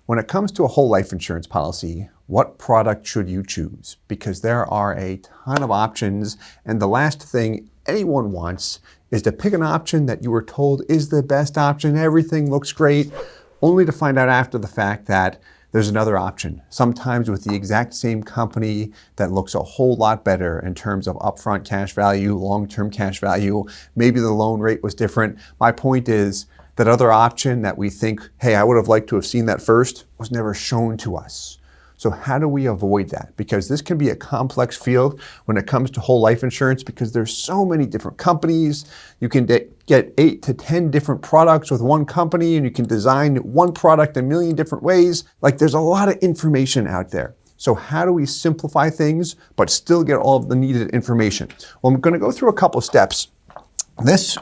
When it comes to a whole life insurance policy, what product should you choose? Because there are a ton of options, and the last thing anyone wants is to pick an option that you were told is the best option, everything looks great, only to find out after the fact that there's another option, sometimes with the exact same company that looks a whole lot better in terms of upfront cash value, long-term cash value. Maybe the loan rate was different. My point is that other option that we think, hey, I would have liked to have seen that first, was never shown to us. So how do we avoid that? Because this can be a complex field when it comes to whole life insurance because there's so many different companies. You can get 8 to 10 different products with one company and you can design one product a million different ways. Like there's a lot of information out there. So how do we simplify things but still get all of the needed information? Well, I'm going to go through a couple of steps. This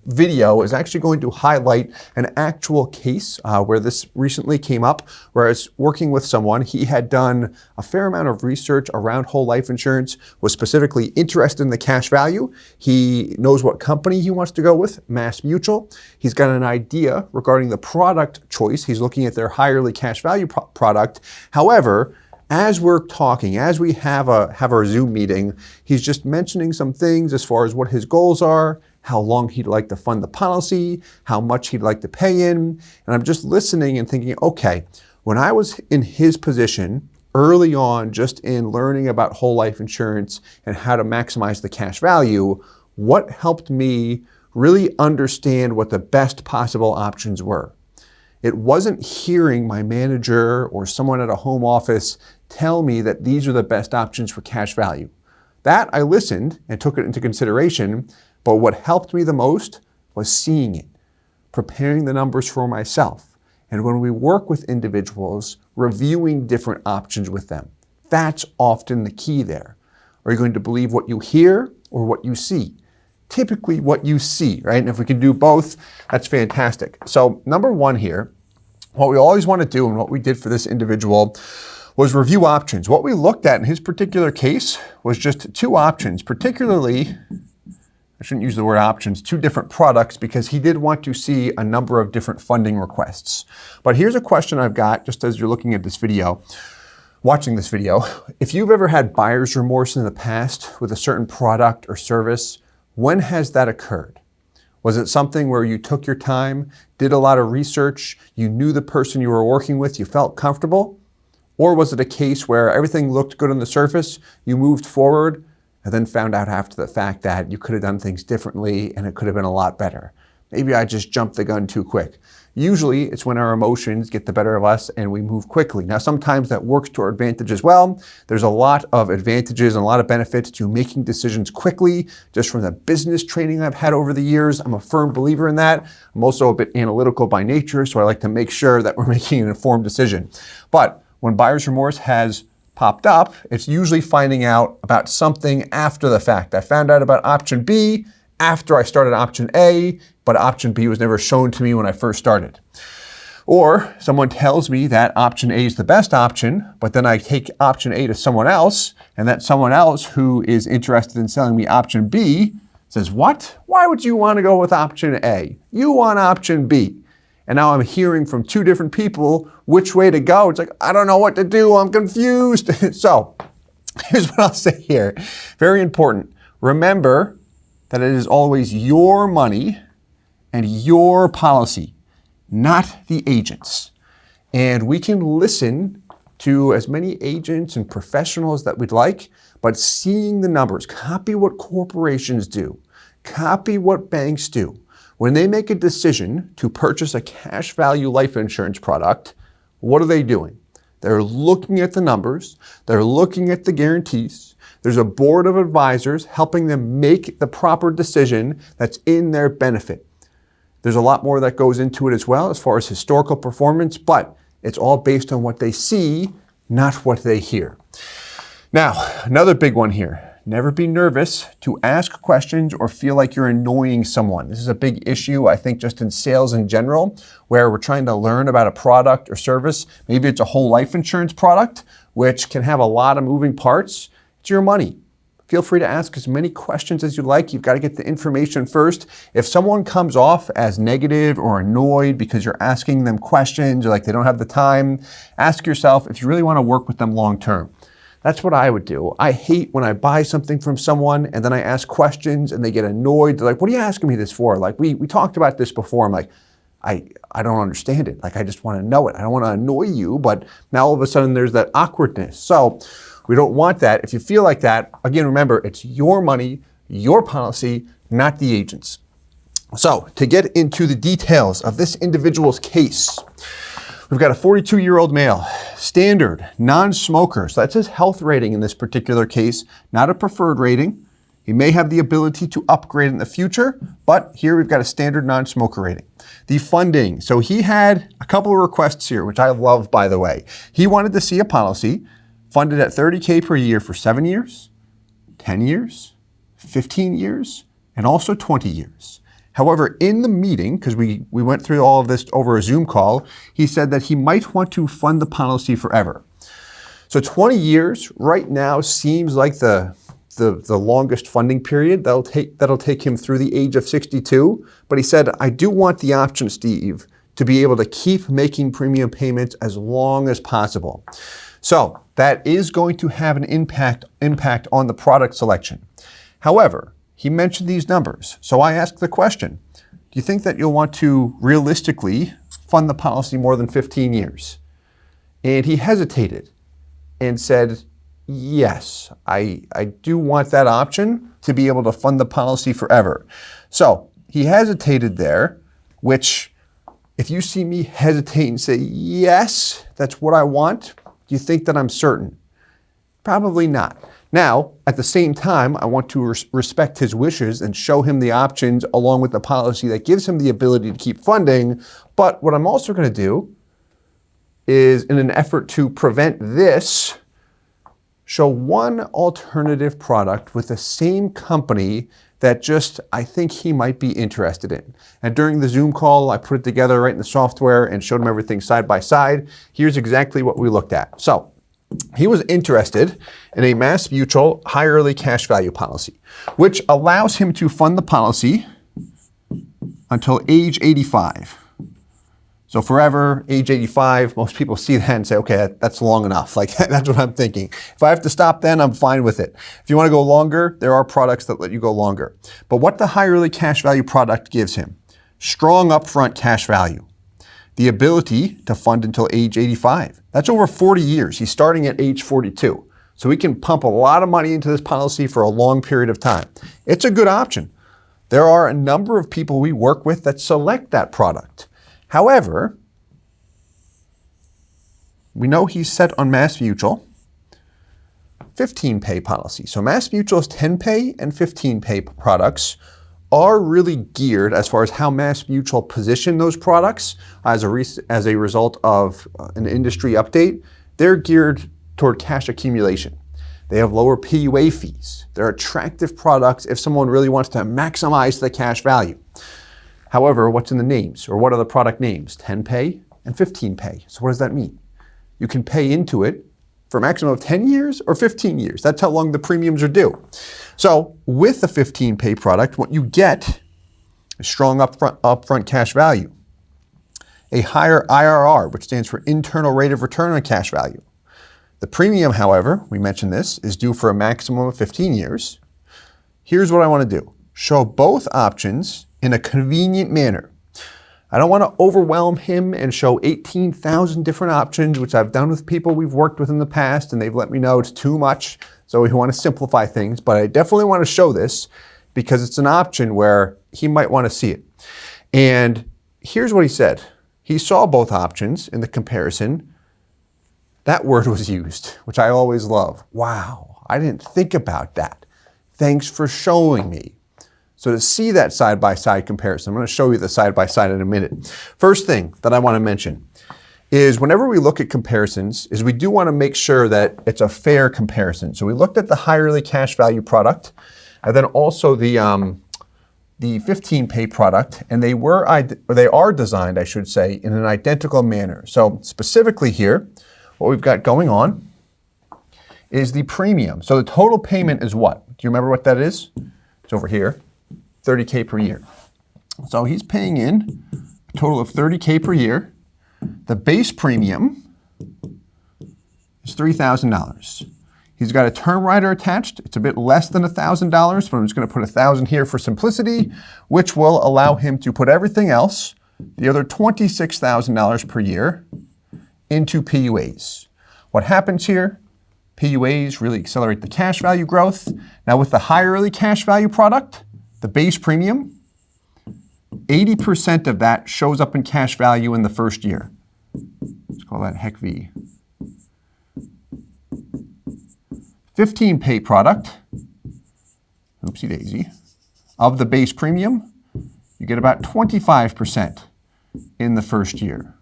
video is actually going to highlight an actual case where this recently came up, where I was working with someone. He had done a fair amount of research around whole life insurance, was specifically interested in the cash value. He knows what company he wants to go with, Mass Mutual. He's got an idea regarding the product choice. He's looking at their higherly cash value product. However, as we're talking, as we have our Zoom meeting, he's just mentioning some things as far as what his goals are, how long he'd like to fund the policy, how much he'd like to pay in. And I'm just listening and thinking, okay, when I was in his position early on, just in learning about whole life insurance and how to maximize the cash value, what helped me really understand what the best possible options were? It wasn't hearing my manager or someone at a home office tell me that these are the best options for cash value. That I listened and took it into consideration, but what helped me the most was seeing it, preparing the numbers for myself. And when we work with individuals, reviewing different options with them. That's often the key there. Are you going to believe what you hear or what you see? Typically what you see, right? And if we can do both, that's fantastic. So number one here, what we always want to do and what we did for this individual was review options. What we looked at in his particular case was just 2 options, particularly, I shouldn't use the word options, 2 different products because he did want to see a number of different funding requests. But here's a question I've got just as you're looking at this video, watching this video. If you've ever had buyer's remorse in the past with a certain product or service, when has that occurred? Was it something where you took your time, did a lot of research, you knew the person you were working with, you felt comfortable? Or was it a case where everything looked good on the surface, you moved forward, and then found out after the fact that you could have done things differently and it could have been a lot better? Maybe I just jumped the gun too quick. Usually it's when our emotions get the better of us and we move quickly. Now sometimes that works to our advantage as well. There's a lot of advantages and a lot of benefits to making decisions quickly, just from the business training I've had over the years. I'm a firm believer in that. I'm also a bit analytical by nature, so I like to make sure that we're making an informed decision. But when buyer's remorse has popped up, it's usually finding out about something after the fact. I found out about option B after I started option A, but option B was never shown to me when I first started. Or someone tells me that option A is the best option, but then I take option A to someone else, and that someone else who is interested in selling me option B says, what? Why would you want to go with option A? You want option B. And now I'm hearing from 2 different people which way to go. It's like, I don't know what to do, I'm confused. So here's what I'll say here. Very important. Remember that it is always your money and your policy, not the agent's. And we can listen to as many agents and professionals that we'd like, but seeing the numbers, copy what corporations do, copy what banks do. When they make a decision to purchase a cash value life insurance product, what are they doing? They're looking at the numbers, they're looking at the guarantees. There's a board of advisors helping them make the proper decision that's in their benefit. There's a lot more that goes into it as well as far as historical performance, but it's all based on what they see, not what they hear. Now, another big one here. Never be nervous to ask questions or feel like you're annoying someone. This is a big issue, I think, just in sales in general, where we're trying to learn about a product or service. Maybe it's a whole life insurance product, which can have a lot of moving parts. It's your money. Feel free to ask as many questions as you like. You've got to get the information first. If someone comes off as negative or annoyed because you're asking them questions or like they don't have the time, ask yourself if you really want to work with them long term. That's what I would do. I hate when I buy something from someone and then I ask questions and they get annoyed. They're like, what are you asking me this for? Like, we talked about this before. I'm like, I don't understand it. Like, I just want to know it. I don't want to annoy you, but now all of a sudden there's that awkwardness. So we don't want that. If you feel like that, again, remember, it's your money, your policy, not the agent's. So to get into the details of this individual's case, we've got a 42-year-old male, standard, non-smoker. So that's his health rating in this particular case, not a preferred rating. He may have the ability to upgrade in the future, but here we've got a standard non-smoker rating. The funding. So he had a couple of requests here, which I love, by the way. He wanted to see a policy funded at $30K per year for 7 years, 10 years, 15 years, and also 20 years. However, in the meeting, because we went through all of this over a Zoom call, he said that he might want to fund the policy forever. So 20 years right now seems like the longest funding period. That'll take him through the age of 62. But he said, I do want the option, Steve, to be able to keep making premium payments as long as possible. So that is going to have an impact on the product selection. However, he mentioned these numbers. So I asked the question, do you think that you'll want to realistically fund the policy more than 15 years? And he hesitated and said, yes, I do want that option to be able to fund the policy forever. So he hesitated there, which if you see me hesitate and say, yes, that's what I want, do you think that I'm certain? Probably not. Now, at the same time, I want to respect his wishes and show him the options along with the policy that gives him the ability to keep funding. But what I'm also going to do is, in an effort to prevent this, show one alternative product with the same company that just I think he might be interested in. And during the Zoom call, I put it together right in the software and showed him everything side by side. Here's exactly what we looked at. So he was interested in a MassMutual high early cash value policy, which allows him to fund the policy until age 85. So forever, age 85, most people see that and say, okay, that's long enough. Like, that's what I'm thinking. If I have to stop then, I'm fine with it. If you want to go longer, there are products that let you go longer. But what the high early cash value product gives him, strong upfront cash value, the ability to fund until age 85. That's over 40 years. He's starting at age 42. So he can pump a lot of money into this policy for a long period of time. It's a good option. There are a number of people we work with that select that product. However, we know he's set on MassMutual 15-pay policy. So MassMutual's 10-pay and 15-pay products are really geared as far as how MassMutual position those products as a result of an industry update. They're geared toward cash accumulation. They have lower PUA fees. They're attractive products if someone really wants to maximize the cash value. However, what's in the names, or what are the product names? 10-pay and 15-pay. So what does that mean? You can pay into it for a maximum of 10 years or 15 years. That's how long the premiums are due. So with the 15-pay product, what you get is strong upfront cash value, a higher IRR, which stands for internal rate of return on cash value. The premium, however, we mentioned this, is due for a maximum of 15 years. Here's what I want to do. Show both options in a convenient manner. I don't want to overwhelm him and show 18,000 different options, which I've done with people we've worked with in the past, and they've let me know it's too much. So we want to simplify things, but I definitely want to show this because it's an option where he might want to see it. And here's what he said. He saw both options in the comparison. That word was used, which I always love. Wow, I didn't think about that. Thanks for showing me. So to see that side-by-side comparison, I'm going to show you the side-by-side in a minute. First thing that I want to mention is whenever we look at comparisons, is we do want to make sure that it's a fair comparison. So we looked at the high early cash value product, and then also the 15-pay product, and they are designed, I should say, in an identical manner. So specifically here, what we've got going on is the premium. So the total payment is what? Do you remember what that is? It's over here, $30K per year. So he's paying in a total of $30K per year. The base premium is $3,000. He's got a term rider attached. It's a bit less than $1,000, but I'm just going to put $1,000 here for simplicity, which will allow him to put everything else, the other $26,000 per year, into PUAs. What happens here? PUAs really accelerate the cash value growth. Now with the high early cash value product, the base premium, 80% of that shows up in cash value in the first year. Let's call that HEC V. 15 pay product, oopsie daisy, of the base premium, you get about 25% in the first year.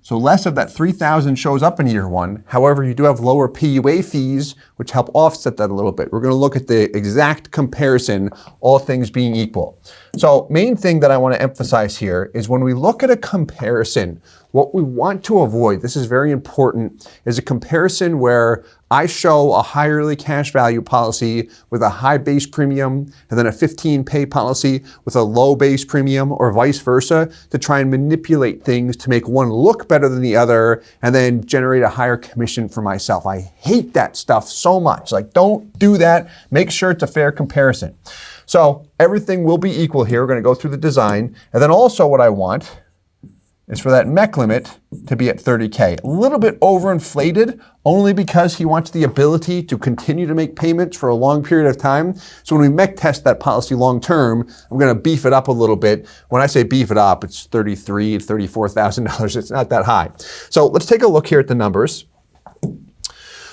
So less of that $3,000 shows up in year one. However, you do have lower PUA fees, which help offset that a little bit. We're going to look at the exact comparison, all things being equal. So main thing that I want to emphasize here is when we look at a comparison, what we want to avoid, this is very important, is a comparison where I show a high early cash value policy with a high base premium and then a 15 pay policy with a low base premium or vice versa to try and manipulate things to make one look better than the other and then generate a higher commission for myself. I hate that stuff so much. Like, don't do that. Make sure it's a fair comparison. So everything will be equal here. We're going to go through the design. And then also what I want is for that MEC limit to be at 30K. A little bit overinflated only because he wants the ability to continue to make payments for a long period of time. So when we MEC test that policy long term, I'm going to beef it up a little bit. When I say beef it up, it's $33,000, $34,000. It's not that high. So let's take a look here at the numbers.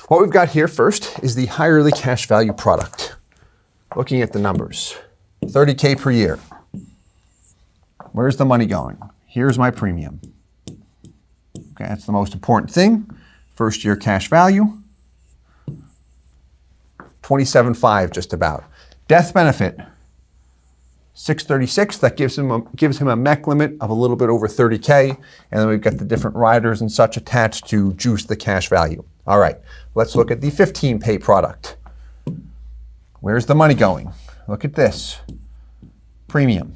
What we've got here first is the high early cash value product. Looking at the numbers, 30K per year. Where's the money going? Here's my premium. Okay, that's the most important thing. First year cash value, 27.5 just about. Death benefit, 636. That gives him a MEC limit of a little bit over 30K. And then we've got the different riders and such attached to juice the cash value. All right, let's look at the 15 pay product. Where's the money going? Look at this. Premium.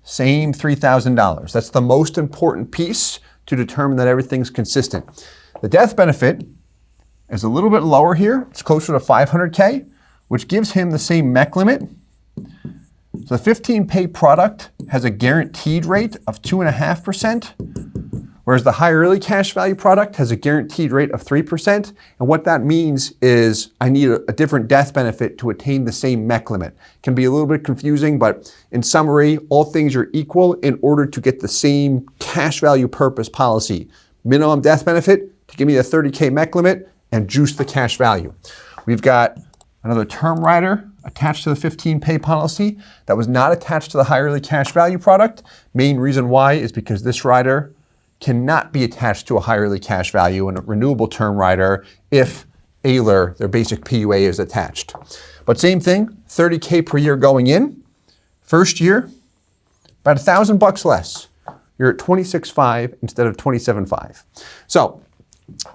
Same $3,000. That's the most important piece to determine that everything's consistent. The death benefit is a little bit lower here. It's closer to 500K, which gives him the same MEC limit. So the 15 pay product has a guaranteed rate of 2.5%, whereas the high early cash value product has a guaranteed rate of 3%. And what that means is I need a different death benefit to attain the same MEC limit. It can be a little bit confusing, but in summary, all things are equal in order to get the same cash value purpose policy. Minimum death benefit to give me the 30K MEC limit and juice the cash value. We've got another term rider attached to the 15 pay policy that was not attached to the high early cash value product. Main reason why is because this rider cannot be attached to a high early cash value and a renewable term rider if AILR, their basic PUA, is attached. But same thing, 30K per year going in. First year, about $1,000 less. You're at 26.5 instead of 27.5. So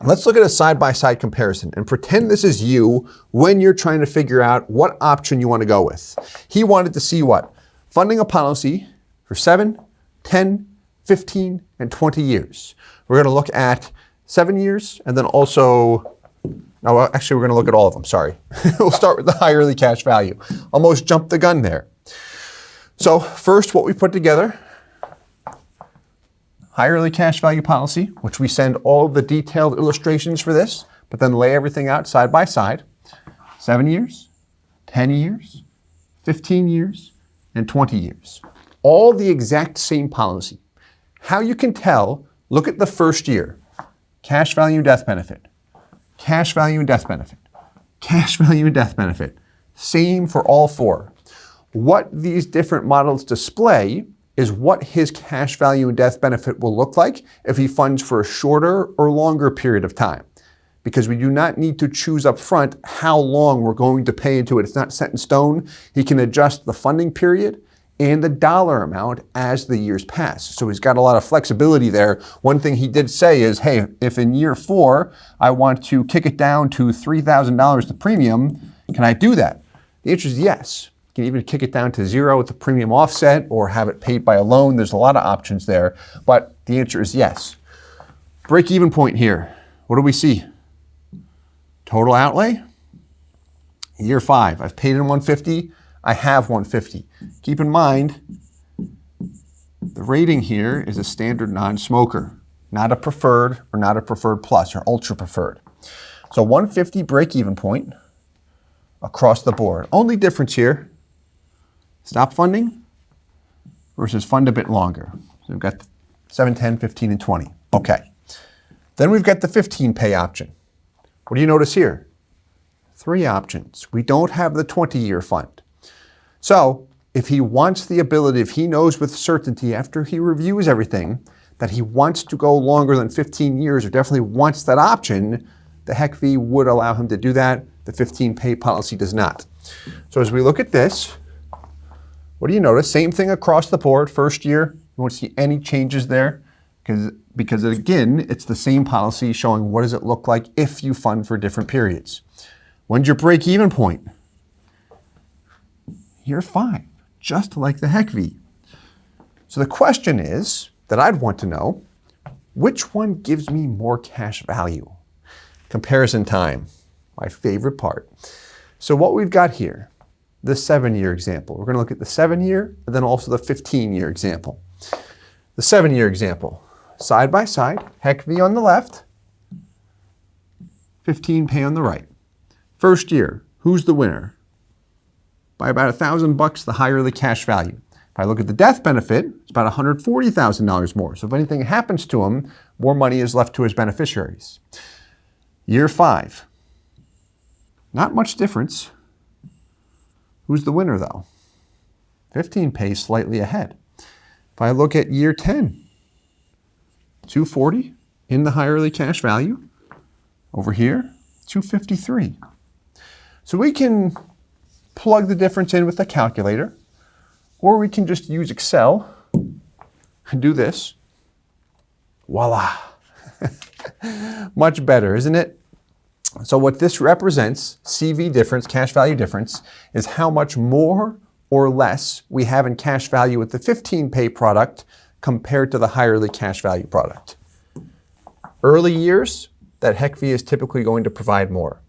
let's look at a side-by-side comparison and pretend this is you when you're trying to figure out what option you want to go with. He wanted to see what? Funding a policy for 7, 10, 15, and 20 years. We're going to look at 7 years and then also, no, actually we're going to look at all of them, sorry. We'll start with the high early cash value. Almost jumped the gun there. So first what we put together, high early cash value policy, which we send all of the detailed illustrations for this, but then lay everything out side by side. 7 years, 10 years, 15 years, and 20 years. All the exact same policy. How you can tell, look at the first year. Cash value and death benefit. Cash value and death benefit. Cash value and death benefit. Same for all four. What these different models display is what his cash value and death benefit will look like if he funds for a shorter or longer period of time. Because we do not need to choose up front how long we're going to pay into it. It's not set in stone. He can adjust the funding period and the dollar amount as the years pass. So he's got a lot of flexibility there. One thing he did say is, hey, if in year 4 I want to kick it down to $3,000 the premium, can I do that? The answer is yes. You can even kick it down to 0 with the premium offset or have it paid by a loan. There's a lot of options there, but the answer is yes. Break-even point here. What do we see? Total outlay, year 5. I've paid in 150. I have 150. Keep in mind, the rating here is a standard non-smoker, not a preferred or not a preferred plus or ultra preferred. So 150 break-even point across the board. Only difference here, stop funding versus fund a bit longer. So we've got 7, 10, 15, and 20. Okay. Then we've got the 15 pay option. What do you notice here? 3 options. We don't have the 20-year fund. So if he wants the ability, if he knows with certainty after he reviews everything that he wants to go longer than 15 years or definitely wants that option, the HECV would allow him to do that. The 15 pay policy does not. So as we look at this, what do you notice? Same thing across the board. First year, you won't see any changes there because again, it's the same policy showing what does it look like if you fund for different periods. When's your break-even point? Year 5, just like the HECV. So the question is, that I'd want to know, which one gives me more cash value? Comparison time, my favorite part. So what we've got here, the 7-year example. We're going to look at the 7-year and then also the 15-year example. The 7-year example, side by side, HECV on the left, 15 pay on the right. First year, who's the winner? By about $1,000 the higher the cash value. If I look at the death benefit, it's about $140,000 more. So if anything happens to him, more money is left to his beneficiaries. Year 5, not much difference. Who's the winner though? 15 pays slightly ahead. If I look at year 10, 240 in the higher the cash value. Over here, 253. So we can plug the difference in with the calculator, or we can just use Excel and do this. Voila. Much better, isn't it? So what this represents, CV difference, cash value difference, is how much more or less we have in cash value with the 15 pay product compared to the higher cash value product. Early years, that HECV is typically going to provide more.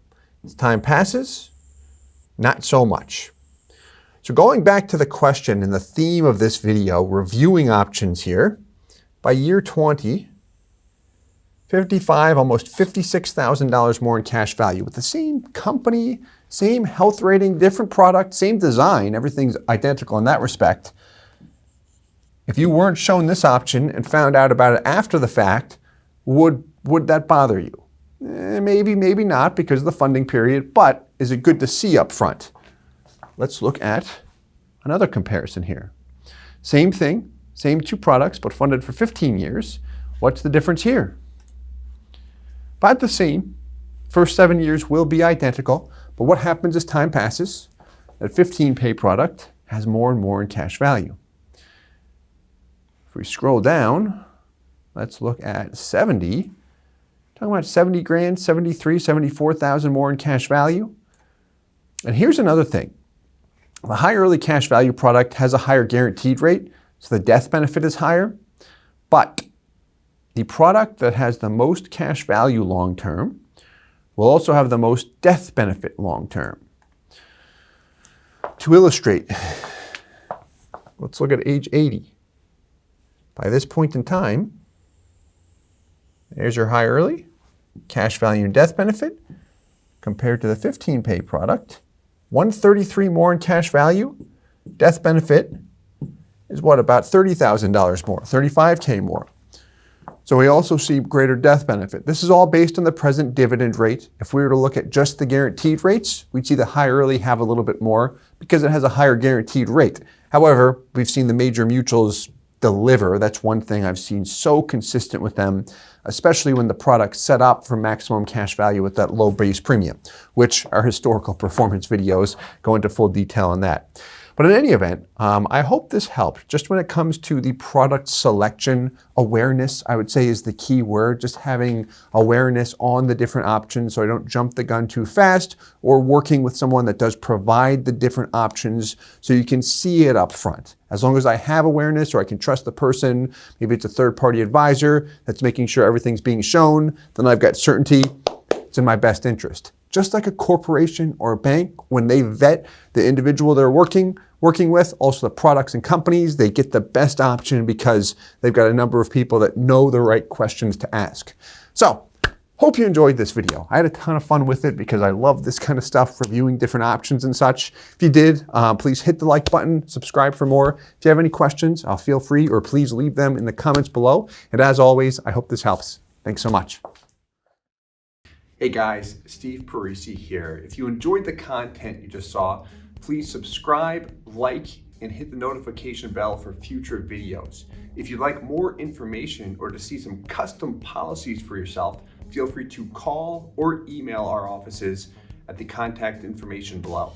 As time passes, not so much. So going back to the question and the theme of this video, reviewing options here, by year 20, 55, almost $56,000 more in cash value with the same company, same health rating, different product, same design, everything's identical in that respect. If you weren't shown this option and found out about it after the fact, would that bother you? Maybe, maybe not because of the funding period, but is it good to see up front? Let's look at another comparison here. Same thing, same 2 products, but funded for 15 years. What's the difference here? About the same. First 7 years will be identical, but what happens as time passes? That 15 pay product has more and more in cash value. If we scroll down, let's look at 70. Talking about 70 grand, 73, 74,000 more in cash value. And here's another thing. The high early cash value product has a higher guaranteed rate, so the death benefit is higher. But the product that has the most cash value long term will also have the most death benefit long term. To illustrate, let's look at age 80. By this point in time, there's your high early, cash value and death benefit compared to the 15 pay product. 133 more in cash value. Death benefit is what, about $30,000 more, 35K more. So we also see greater death benefit. This is all based on the present dividend rate. If we were to look at just the guaranteed rates, we'd see the high early have a little bit more because it has a higher guaranteed rate. However, we've seen the major mutuals deliver. That's one thing I've seen so consistent with them, especially when the product's set up for maximum cash value with that low base premium, which our historical performance videos go into full detail on that. But in any event, I hope this helped. Just when it comes to the product selection, awareness, I would say is the key word. Just having awareness on the different options so I don't jump the gun too fast, or working with someone that does provide the different options so you can see it up front. As long as I have awareness or I can trust the person, maybe it's a third-party advisor that's making sure everything's being shown, then I've got certainty. It's in my best interest. Just like a corporation or a bank, when they vet the individual they're working with, also the products and companies, they get the best option because they've got a number of people that know the right questions to ask. So, hope you enjoyed this video. I had a ton of fun with it because I love this kind of stuff, reviewing different options and such. If you did, please hit the like button, subscribe for more. If you have any questions, feel free, or please leave them in the comments below. And as always, I hope this helps. Thanks so much. Hey guys, Steve Parisi here. If you enjoyed the content you just saw, please subscribe, like, and hit the notification bell for future videos. If you'd like more information or to see some custom policies for yourself, feel free to call or email our offices at the contact information below.